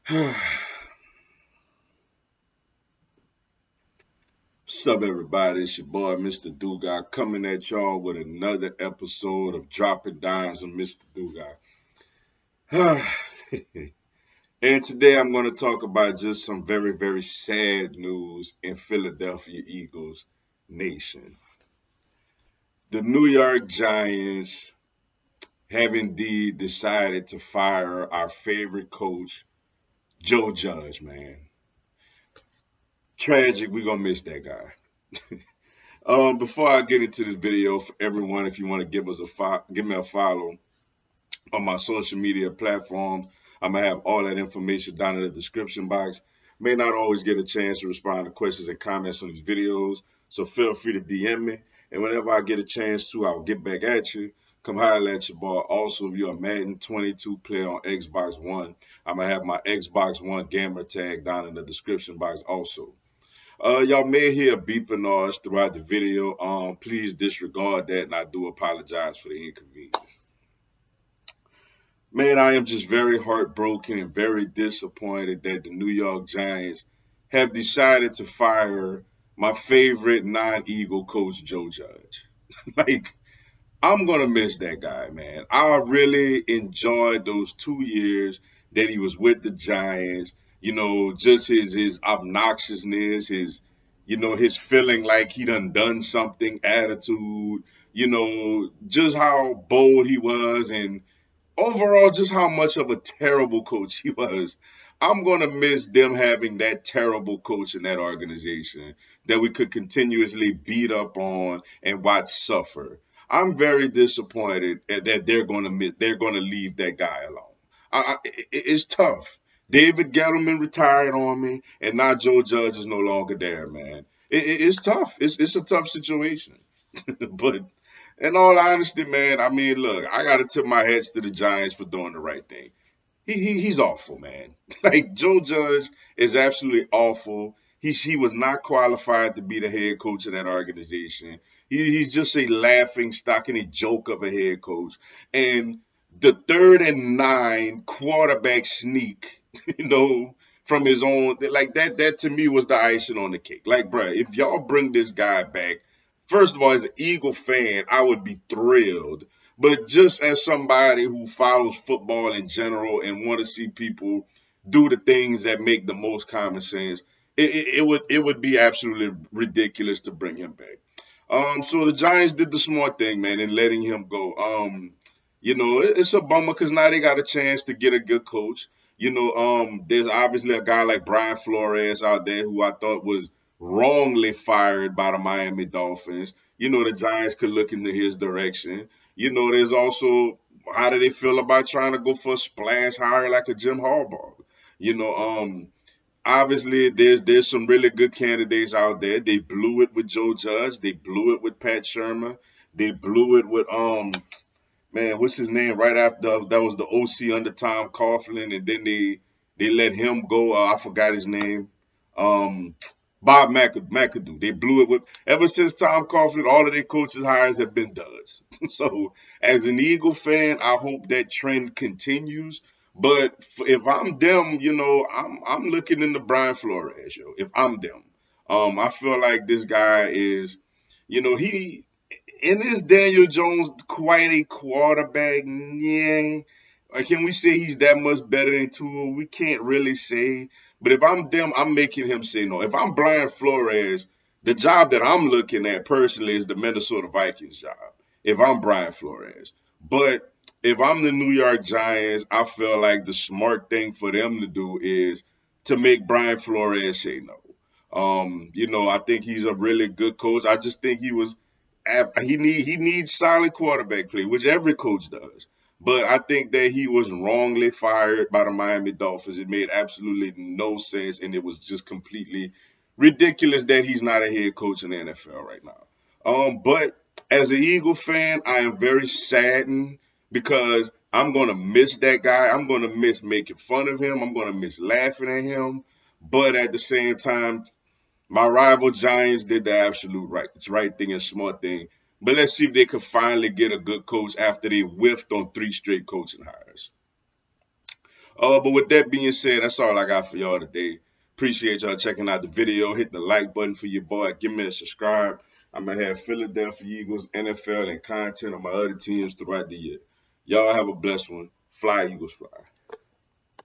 What's up, everybody? It's your boy, Mr. Dugai, coming at y'all with another episode of Dropping Dimes with Mr. Dugai. And today I'm going to talk about just some very, very sad news in Philadelphia Eagles Nation. The New York Giants have indeed decided to fire our favorite coach, Joe Judge, man. Tragic, we're going to miss that guy. Before I get into this video, for everyone, if you want to give me a follow on my social media platforms, I'm gonna have all that information down in the description box. May not always get a chance to respond to questions and comments on these videos, so feel free to DM me. And whenever I get a chance to, I'll get back at you. Come holler at your boy. Also, if you're a Madden 22 player on Xbox One, I'm gonna have my Xbox One gamer tag down in the description box also. Y'all may hear beeping noise throughout the video. Please disregard that, and I do apologize for the inconvenience. Man, I am just very heartbroken and very disappointed that the New York Giants have decided to fire my favorite non-Eagle coach, Joe Judge. Like, I'm gonna miss that guy, man. I really enjoyed those 2 years that he was with the Giants. Just his obnoxiousness, his feeling like he done something attitude. Just how bold he was, and overall, just how much of a terrible coach he was. I'm gonna miss them having that terrible coach in that organization that we could continuously beat up on and watch suffer. I'm very disappointed that they're gonna leave that guy alone. It's tough. David Gettleman retired on me, and now Joe Judge is no longer there, man. It's tough. It's a tough situation. But in all honesty, man, I mean, look, I gotta tip my hats to the Giants for doing the right thing. He's awful, man. Like Joe Judge is absolutely awful. He was not qualified to be the head coach of that organization. He's just a laughing stock and a joke of a head coach. And the 3rd and 9 quarterback sneak, you know, from his own, like that to me was the icing on the cake. Like, bruh, if y'all bring this guy back, first of all, as an Eagle fan, I would be thrilled. But just as somebody who follows football in general and want to see people do the things that make the most common sense, it would be absolutely ridiculous to bring him back. So the Giants did the smart thing, man, in letting him go. It's a bummer because now they got a chance to get a good coach. There's obviously a guy like Brian Flores out there who I thought was wrongly fired by the Miami Dolphins. The Giants could look into his direction. There's also how do they feel about trying to go for a splash hire like a Jim Harbaugh? You know, obviously there's some really good candidates out there. They blew it with Joe Judge. They blew it with Pat Shermer. They blew it with man, what's his name? Right after that was the OC under Tom Coughlin, and then they let him go. I forgot his name. Um, Bob McAdoo. They blew it with ever since Tom Coughlin. All of their coaches hires have been duds. So as an Eagle fan, I hope that trend continues. But if I'm them, I'm looking into Brian Flores, yo. If I'm them, I feel like this guy is, he and is Daniel Jones quite a quarterback? Yeah. Can we say he's that much better than Tua? We can't really say. But if I'm them, I'm making him say no. If I'm Brian Flores, the job that I'm looking at personally is the Minnesota Vikings job. If I'm Brian Flores. But if I'm the New York Giants, I feel like the smart thing for them to do is to make Brian Flores say no. I think he's a really good coach. I just think he needs solid quarterback play, which every coach does. But I think that he was wrongly fired by the Miami Dolphins. It made absolutely no sense, and it was just completely ridiculous that he's not a head coach in the NFL right now. But as an Eagle fan, I am very saddened because I'm gonna miss that guy. I'm gonna miss making fun of him. I'm gonna miss laughing at him. But at the same time, my rival Giants did the absolute right thing and smart thing. But let's see if they could finally get a good coach after they whiffed on 3 straight coaching hires. But with that being said, that's all I got for y'all today. Appreciate y'all checking out the video. Hit the like button for your boy. Give me a subscribe. I'm going to have Philadelphia Eagles, NFL, and content on my other teams throughout the year. Y'all have a blessed one. Fly, Eagles, fly.